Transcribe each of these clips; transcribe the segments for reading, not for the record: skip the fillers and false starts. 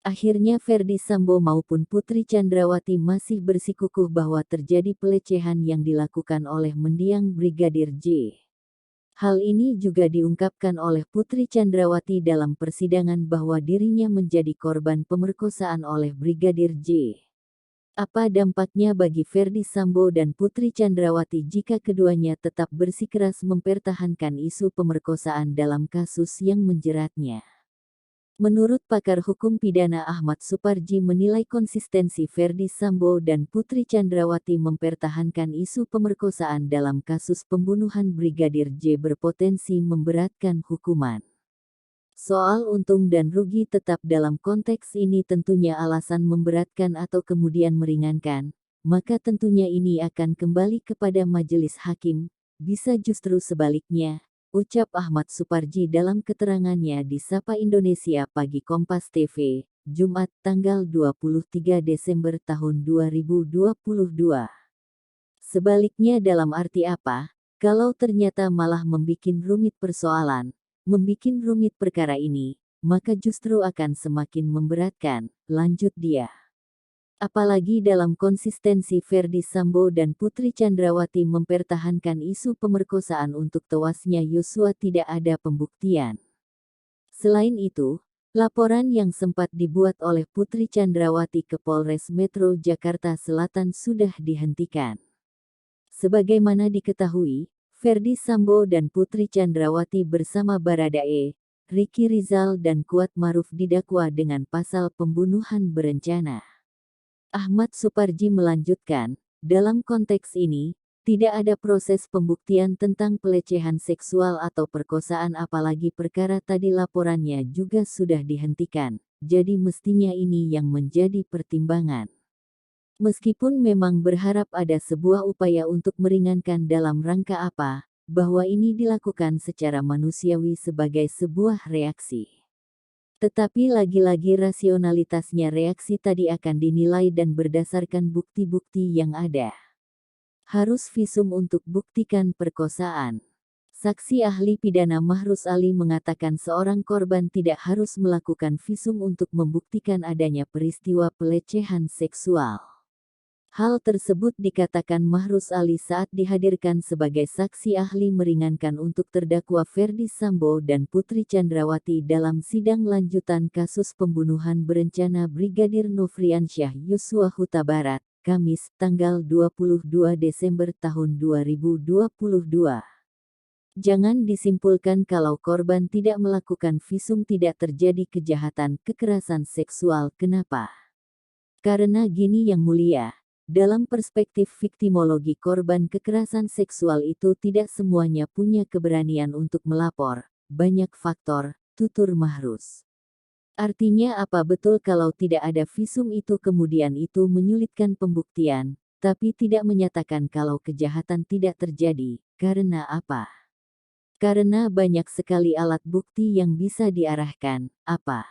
Akhirnya Ferdy Sambo maupun Putri Chandrawati masih bersikukuh bahwa terjadi pelecehan yang dilakukan oleh mendiang Brigadir J. Hal ini juga diungkapkan oleh Putri Chandrawati dalam persidangan bahwa dirinya menjadi korban pemerkosaan oleh Brigadir J. Apa dampaknya bagi Ferdy Sambo dan Putri Chandrawati jika keduanya tetap bersikeras mempertahankan isu pemerkosaan dalam kasus yang menjeratnya? Menurut pakar hukum pidana Ahmad Suparji menilai konsistensi Ferdy Sambo dan Putri Chandrawati mempertahankan isu pemerkosaan dalam kasus pembunuhan Brigadir J berpotensi memberatkan hukuman. Soal untung dan rugi tetap dalam konteks ini tentunya alasan memberatkan atau kemudian meringankan, maka tentunya ini akan kembali kepada majelis hakim, bisa justru sebaliknya, ucap Ahmad Suparji dalam keterangannya di Sapa Indonesia Pagi Kompas TV, Jumat tanggal 23 Desember tahun 2022. Sebaliknya dalam arti apa? Kalau ternyata malah membikin rumit persoalan, membikin rumit perkara ini, maka justru akan semakin memberatkan, lanjut dia. Apalagi dalam konsistensi Ferdy Sambo dan Putri Chandrawati mempertahankan isu pemerkosaan untuk tewasnya Yosua tidak ada pembuktian. Selain itu, laporan yang sempat dibuat oleh Putri Chandrawati ke Polres Metro Jakarta Selatan sudah dihentikan. Sebagaimana diketahui, Ferdy Sambo dan Putri Chandrawati bersama Baradae, Ricky Rizal dan Kuat Maruf didakwa dengan pasal pembunuhan berencana. Ahmad Suparji melanjutkan, dalam konteks ini, tidak ada proses pembuktian tentang pelecehan seksual atau perkosaan apalagi perkara tadi laporannya juga sudah dihentikan, jadi mestinya ini yang menjadi pertimbangan. Meskipun memang berharap ada sebuah upaya untuk meringankan dalam rangka apa, bahwa ini dilakukan secara manusiawi sebagai sebuah reaksi. Tetapi lagi-lagi rasionalitasnya reaksi tadi akan dinilai dan berdasarkan bukti-bukti yang ada. Harus visum untuk buktikan perkosaan. Saksi ahli pidana Mahrus Ali mengatakan seorang korban tidak harus melakukan visum untuk membuktikan adanya peristiwa pelecehan seksual. Hal tersebut dikatakan Mahrus Ali saat dihadirkan sebagai saksi ahli meringankan untuk terdakwa Ferdy Sambo dan Putri Chandrawati dalam sidang lanjutan kasus pembunuhan berencana Brigadir Nofriansyah Yosua Huta Barat, Kamis, tanggal 22 Desember tahun 2022. Jangan disimpulkan kalau korban tidak melakukan visum tidak terjadi kejahatan kekerasan seksual. Kenapa? Karena gini Yang Mulia. Dalam perspektif viktimologi korban kekerasan seksual itu tidak semuanya punya keberanian untuk melapor, banyak faktor, tutur Mahrus. Artinya apa betul kalau tidak ada visum itu kemudian itu menyulitkan pembuktian, tapi tidak menyatakan kalau kejahatan tidak terjadi, karena apa? Karena banyak sekali alat bukti yang bisa diarahkan, apa?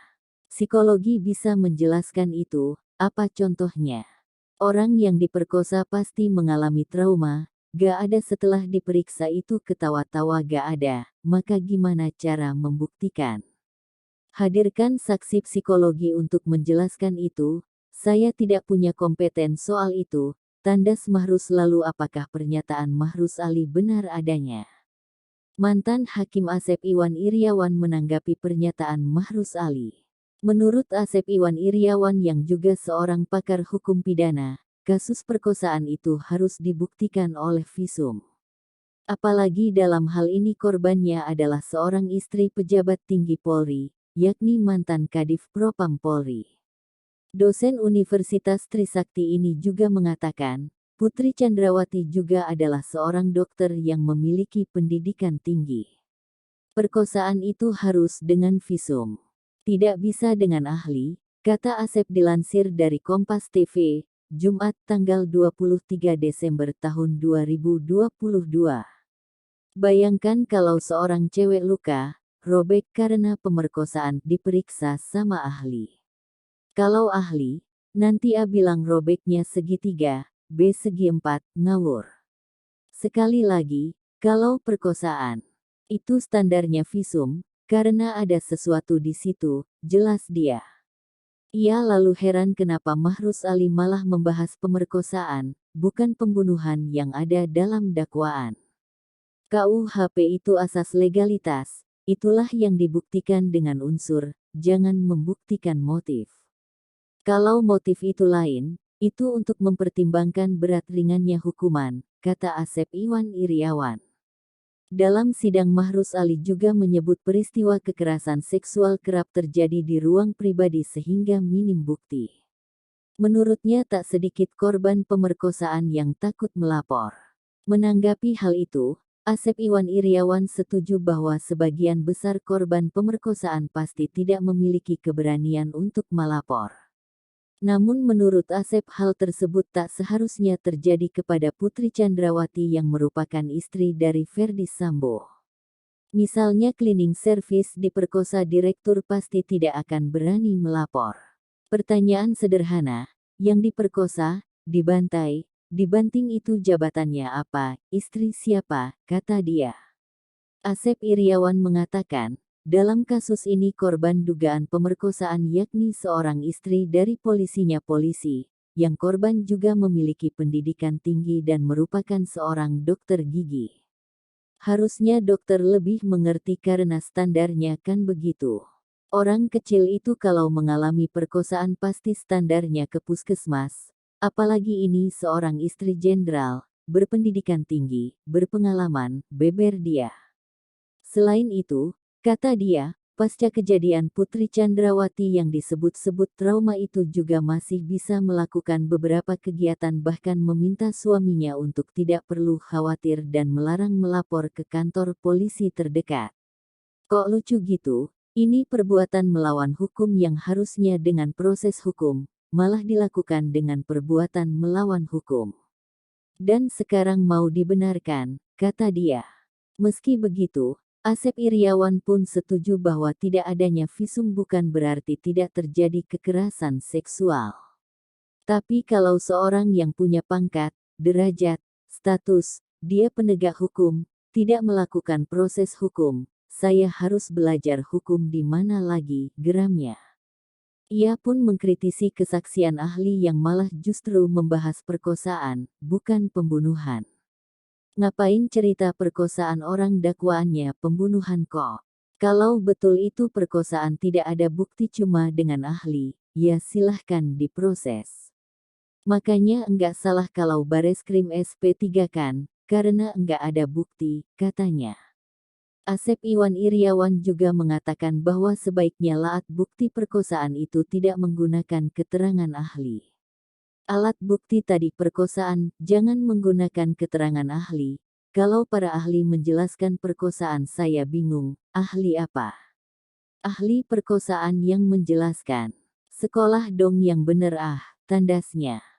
Psikologi bisa menjelaskan itu, apa contohnya? Orang yang diperkosa pasti mengalami trauma, gak ada setelah diperiksa itu ketawa-tawa gak ada, maka gimana cara membuktikan? Hadirkan saksi psikologi untuk menjelaskan itu, saya tidak punya kompeten soal itu, tandas Mahrus lalu apakah pernyataan Mahrus Ali benar adanya? Mantan Hakim Asep Iwan Iriawan menanggapi pernyataan Mahrus Ali. Menurut Asep Iwan Iriawan yang juga seorang pakar hukum pidana, kasus perkosaan itu harus dibuktikan oleh visum. Apalagi dalam hal ini korbannya adalah seorang istri pejabat tinggi Polri, yakni mantan Kadif Propam Polri. Dosen Universitas Trisakti ini juga mengatakan, Putri Chandrawati juga adalah seorang dokter yang memiliki pendidikan tinggi. Perkosaan itu harus dengan visum. Tidak bisa dengan ahli, kata Asep dilansir dari Kompas TV, Jumat tanggal 23 Desember tahun 2022. Bayangkan kalau seorang cewek luka, robek karena pemerkosaan diperiksa sama ahli. Kalau ahli, nanti A bilang robeknya segitiga, B segi empat, ngawur. Sekali lagi, kalau perkosaan, itu standarnya visum, karena ada sesuatu di situ, jelas dia. Ia lalu heran kenapa Mahruz Ali malah membahas pemerkosaan, bukan pembunuhan yang ada dalam dakwaan. KUHP itu asas legalitas, itulah yang dibuktikan dengan unsur, jangan membuktikan motif. Kalau motif itu lain, itu untuk mempertimbangkan berat ringannya hukuman, kata Asep Iwan Iriawan. Dalam sidang Mahruz Ali juga menyebut peristiwa kekerasan seksual kerap terjadi di ruang pribadi sehingga minim bukti. Menurutnya tak sedikit korban pemerkosaan yang takut melapor. Menanggapi hal itu, Asep Iwan Iriawan setuju bahwa sebagian besar korban pemerkosaan pasti tidak memiliki keberanian untuk melapor. Namun menurut Asep hal tersebut tak seharusnya terjadi kepada Putri Chandrawati yang merupakan istri dari Ferdy Sambo. Misalnya cleaning service diperkosa direktur pasti tidak akan berani melapor. Pertanyaan sederhana, yang diperkosa, dibantai, dibanting itu jabatannya apa, istri siapa, kata dia. Asep Iriawan mengatakan, dalam kasus ini korban dugaan pemerkosaan yakni seorang istri dari polisinya polisi, yang korban juga memiliki pendidikan tinggi dan merupakan seorang dokter gigi. Harusnya dokter lebih mengerti karena standarnya kan begitu. Orang kecil itu kalau mengalami perkosaan pasti standarnya ke puskesmas. Apalagi ini seorang istri jenderal, berpendidikan tinggi, berpengalaman, beber dia. Selain itu, kata dia, pasca kejadian Putri Chandrawati yang disebut-sebut trauma itu juga masih bisa melakukan beberapa kegiatan bahkan meminta suaminya untuk tidak perlu khawatir dan melarang melapor ke kantor polisi terdekat. Kok lucu gitu? Ini perbuatan melawan hukum yang harusnya dengan proses hukum, malah dilakukan dengan perbuatan melawan hukum. Dan sekarang mau dibenarkan, kata dia. Meski begitu, Asep Iriawan pun setuju bahwa tidak adanya visum bukan berarti tidak terjadi kekerasan seksual. Tapi kalau seorang yang punya pangkat, derajat, status, dia penegak hukum, tidak melakukan proses hukum, saya harus belajar hukum di mana lagi, geramnya. Ia pun mengkritisi kesaksian ahli yang malah justru membahas perkosaan, bukan pembunuhan. Ngapain cerita perkosaan orang dakwaannya pembunuhan kok? Kalau betul itu perkosaan tidak ada bukti cuma dengan ahli, ya silahkan diproses. Makanya enggak salah kalau Bareskrim SP3 kan, karena enggak ada bukti, katanya. Asep Iwan Iriawan juga mengatakan bahwa sebaiknya alat bukti perkosaan itu tidak menggunakan keterangan ahli. Alat bukti tadi perkosaan, jangan menggunakan keterangan ahli. Kalau para ahli menjelaskan perkosaan saya bingung, ahli apa? Ahli perkosaan yang menjelaskan. Sekolah dong yang bener tandasnya.